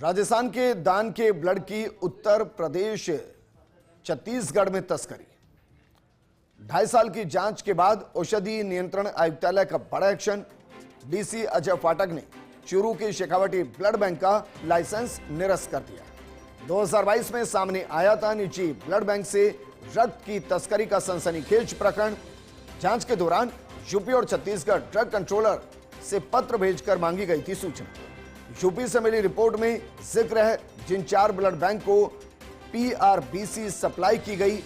राजस्थान के दान के ब्लड की उत्तर प्रदेश छत्तीसगढ़ में तस्करी। 2.5 साल की जांच के बाद औषधि नियंत्रण आयुक्तालय का बड़ा एक्शन। डीसी अजय फाटक ने चूरू के शेखावटी ब्लड बैंक का लाइसेंस निरस्त कर दिया। 2022 में सामने आया था निजी ब्लड बैंक से रक्त की तस्करी का सनसनीखेज प्रकरण। जांच के दौरान यूपी और छत्तीसगढ़ ड्रग कंट्रोलर से पत्र भेजकर मांगी गई थी सूचना। यूपी से मिली रिपोर्ट में जिक्र है जिन 4 ब्लड बैंक को पीआरबीसी सप्लाई की गई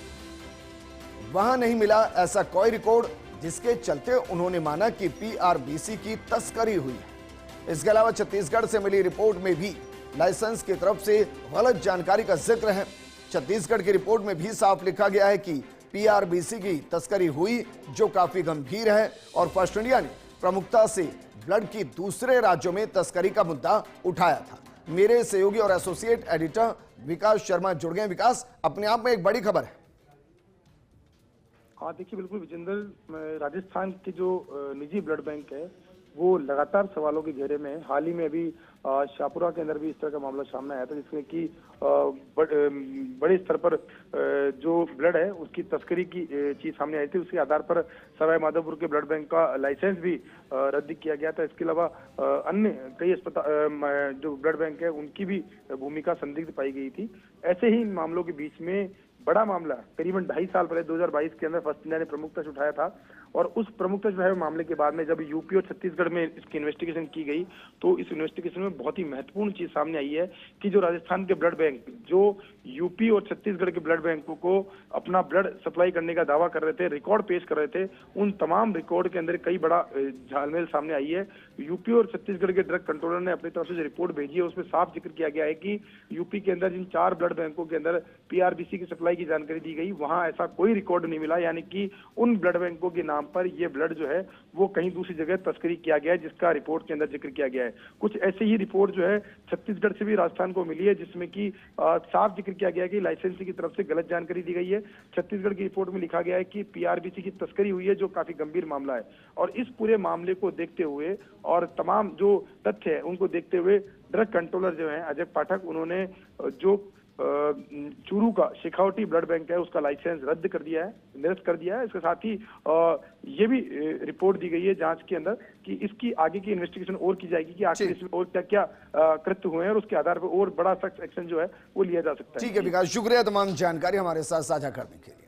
वहां नहीं मिला ऐसा कोई रिकॉर्ड, जिसके चलते उन्होंने माना कि पीआरबीसी की तस्करी हुई है। इसके अलावा छत्तीसगढ़ से मिली रिपोर्ट में भी लाइसेंस की तरफ से गलत जानकारी का जिक्र है। छत्तीसगढ़ की रिपोर्ट में भी साफ लिखा गया है कि पीआरबीसी की तस्करी हुई, जो काफी गंभीर है। और फर्स्ट इंडिया ने प्रमुखता से ब्लड की दूसरे राज्यों में तस्करी का मुद्दा उठाया था। मेरे सहयोगी और एसोसिएट एडिटर विकास शर्मा जुड़ गए। विकास, अपने आप में एक बड़ी खबर है। हाँ देखिए, बिल्कुल विजेंद्र, राजस्थान के जो निजी ब्लड बैंक है वो लगातार सवालों के घेरे में है। हाल ही में अभी शाहपुरा के अंदर भी इस तरह का मामला सामने आया था, जिसमें कि बड़े स्तर पर जो ब्लड है उसकी तस्करी की चीज सामने आई थी। उसके आधार पर सवाई माधोपुर के ब्लड बैंक का लाइसेंस भी रद्द किया गया था। इसके अलावा अन्य कई अस्पताल जो ब्लड बैंक है उनकी भी भूमिका संदिग्ध पाई गई थी। ऐसे ही इन मामलों के बीच में बड़ा मामला करीबन 2.5 साल पहले 2022 के अंदर फर्स्ट इंडिया ने प्रमुखता से उठाया था। और उस प्रमुखता से उठाए मामले के बाद में जब यूपी और छत्तीसगढ़ में इसकी इन्वेस्टिगेशन की गई तो इस इन्वेस्टिगेशन में बहुत ही महत्वपूर्ण चीज सामने आई है कि जो राजस्थान के ब्लड बैंक जो यूपी और छत्तीसगढ़ के ब्लड बैंकों को अपना ब्लड सप्लाई करने का दावा कर रहे थे, रिकॉर्ड पेश कर रहे थे, उन तमाम रिकॉर्ड के अंदर कई बड़ा झालमेल सामने आई है। यूपी और छत्तीसगढ़ के ड्रग कंट्रोलर ने अपनी तरफ से जो रिपोर्ट भेजी है उसमें साफ जिक्र किया गया है कि यूपी के अंदर जिन 4 ब्लड बैंकों के अंदर पीआरबीसी की सप्लाई की जानकारी दी गई वहां ऐसा कोई रिकॉर्ड नहीं मिला, यानी कि उन ब्लड बैंकों के नाम पर ये ब्लड जो है वो कहीं दूसरी जगह तस्करी किया गया है, जिसका रिपोर्ट के अंदर जिक्र किया गया है। कुछ ऐसे ही रिपोर्ट जो है छत्तीसगढ़ से भी राजस्थान को मिली है, जिसमें कि साफ जिक्र किया गया है कि लाइसेंसी की तरफ से गलत जानकारी दी गई है। छत्तीसगढ़ की रिपोर्ट में लिखा गया है कि पीआरबीसी की तस्करी हुई है, जो काफी गंभीर मामला है। और इस पूरे मामले को देखते हुए और तमाम जो तथ्य है उनको देखते हुए ड्रग कंट्रोलर जो है अजय पाठक, उन्होंने जो चूरू का शेखावटी ब्लड बैंक है उसका लाइसेंस रद्द कर दिया है, निरस्त कर दिया है। इसके साथ ही ये भी रिपोर्ट दी गई है जांच के अंदर कि इसकी आगे की इन्वेस्टिगेशन और की जाएगी कि आखिर इसमें और क्या क्या कृत्य हुए हैं और उसके आधार पर और बड़ा सख्त एक्शन जो है वो लिया जा सकता है। ठीक है विकास, शुक्रिया तमाम जानकारी हमारे साथ साझा करने के लिए।